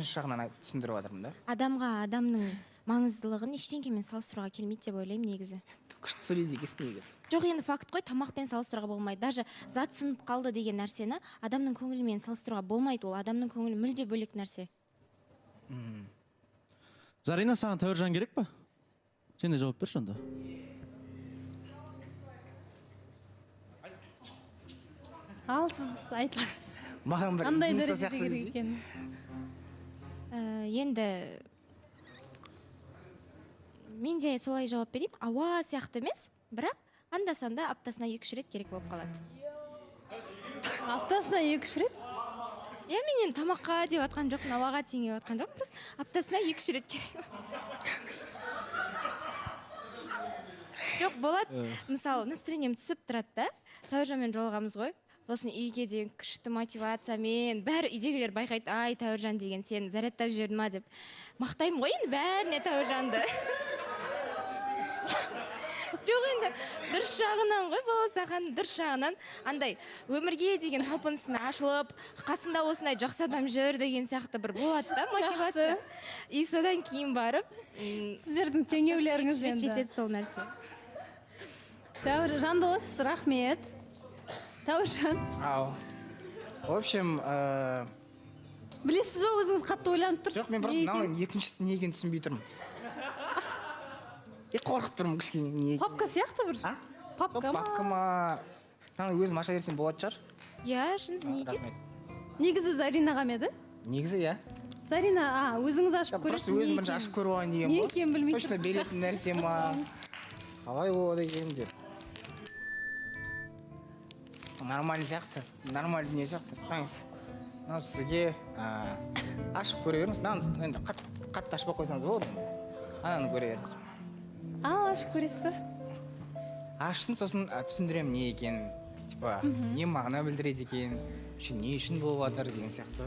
жағынан түсіндіріп жатырмын да. Адамға адамның маңыздылығын ештеңкемен салыстыруға келмейді деп ойлаймын негізі. Күшті сөйлейді екенсің негізі. Жоқ, енді факт қой, тамақпен салыстыруға болмайды. Даже зат сынып қалды деген нәрсені адамның көңілімен салыстыруға болмайды. Ол адамның көңілі мүлде бөлек нәрсе. Зарина, саған Тәуіржан керек па? Сен де жауап берші онда. Ал сіз айтыңыз. Маған бір Қандай интуиция дәрежеде сияқты керек десей. екен? Енді мен де солай жауап берейін. Ауа сияқты емес, бірақ анда-санда аптасына 2-3 рет керек болып қалады. Аптасына 2-3 рет? Мен енді тамаққа деп атқан жоқпын, ауаға теңеп атқан жоқпын, просто аптасына 2-3 рет керек. Жоқ, болады. Мысалы, настроением түсіп тұрады да, Тәуіржанмен жолығамыз ғой. Сосын үйге деген күшті мотивациямен, бәрі үйдегілер байқайды, ай, Тәуіржан деген сен зарядтап жібердің ма деп. Мақтаймын ғой енді бәріне Тәуіржанды. Жоқ, енді дұрыс жағынан ғой, баласақан дұрыс жағынан. Андай, өмірге деген талпынысына ашылып, қасында осындай жақсы адам жүр деген сияқты бір болады да, мотивация. И содан кейін барып, Сіздердің теңеулеріңіз енді. жетеді сол нәрсе. Жандос, рахмет. Тәуіржан. Ау. В общем, Білесіз ба, өзіңіз қатты ойланып тұрсыз? жоқ, мен просто мынау екіншісі не екенін түсінбей тұрмын. Қорқып тұрмын кішкене не екенін. Папка сияқты бір? Папка ма? Папка ма? Өзім аша берсем болады шығар. Иә, шыныз не екен? Рахмет. Негізі Заринаға ма еді? Негізі, иә. Зарина, өзіңіз ашып Просто көресіз. өзім бірінші ашып көріп алайын деген Не ғой. екенін білмей Точно тұрсыз. беретін нәрсе ма? Қалай болады екен деп. Нормальный сияқты, нормальный дүние сияқты. Қаңыз, мынау сізге ашып көре беріңіз. Енді қатты ашпай қойсаңыз болады. Ананы көре беріңіз. Ал, ашып көресіз ба? Ашсын, сосын түсіндіремін не екенін. Типа, не мағына білдіреді екен, не үшін болып жатыр деген сияқты.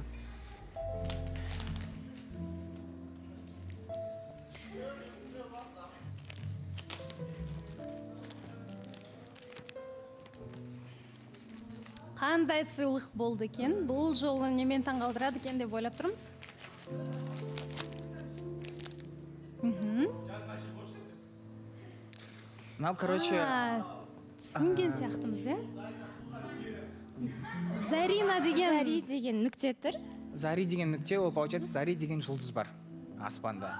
Қандай сыйлық болды екен? Бұл жолы немен таңғалдырады екен деп ойлап тұрмыз. Мынау, короче, Түсінген сияқтымыз, иә? Зарина деген... Зари деген нүкте тұр. Зари деген нүкте, ол получается Зари деген жұлдыз бар аспанда.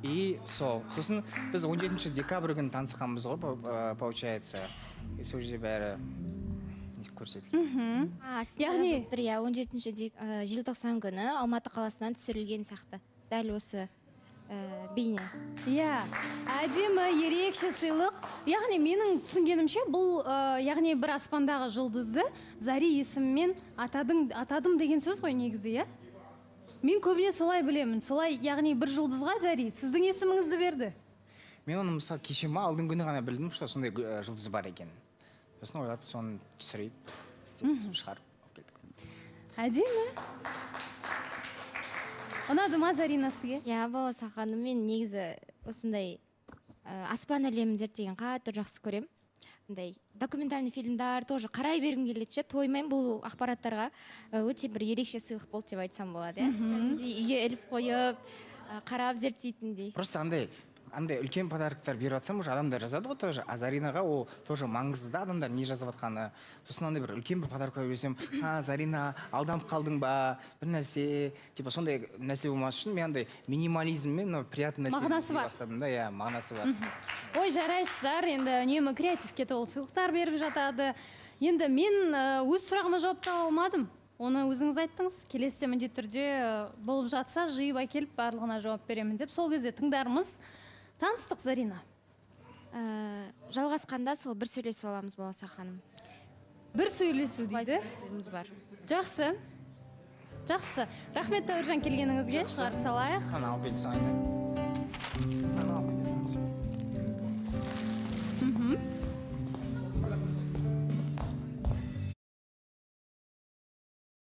И сосын біз 17 декабрь күні танысқанбыз ғой, получается. И сол жерде бәрі көрсетілген. Яғни 17 желтоқсан күні Алматы қаласынан түсірілген сияқты. Дәл осы бейне. Иә, әдемі, ерекше сыйлық. Яғни менің түсінгенімше, бұл яғни бір аспандағы жұлдызды Зари есімімен атадым деген сөз ғой негізі, иә? Мен көбіне солай білемін. Солай, яғни бір жұлдызға Зари сіздің есіміңізді берді. Мен оны мысалы кеше ма алдың күні ғана білдім, что сондай жұлдыз бар екен. Сосын ойлады, соны түсірейік деп шығарып келдік. Әдемі. Ұнады ма Зарина сізге? Иә, баласақаным, мен негізі осындай аспан әлемін зерттеген қатты жақсы көрем. Документальный фильмдар тоже қарай бергім келеді ше, тоймаймын бұл ақпараттарға. Өте бір ерекше сыйлық болды деп айтсам болады. Үйге іліп қойып, қарап зерттейтіндей. Просто андай үлкен подароктар беріп жатсам, уже адамдар жазады ғой тоже. А Заринаға ол тоже маңызды да, адамдар не жазып жатқаны. Сосын андай бір үлкен бір подароктар берсем, Зарина, алданып қалдың ба, бір нәрсе, типа сондай нәрсе болмас үшін мен андай минимализммен приятный нәрсе Мағынасы бар. бастадым да, иә, мағынасы бар. Ой, жарайсыздар, енді үнемі креативке толы сыйлықтар беріп жатады. Енді мен өз сұрағыма жауап таба алмадым. Оны өзіңіз айттыңыз, келесіде міндетті түрде болып жатса, жиып әкеліп барлығына жауап беремін деп. Сол кезде тыңдарымыз таныстық, Зарина. Жалғасқанда сол бір сөйлесіп аламыз, баласақаным. Бір сөйлесу дейді. Сөзіміз бар. Жақсы. Жақсы. Рахмет Тәуіржан келгеніңізге, шығарып салайық. Қана алып берсең айта.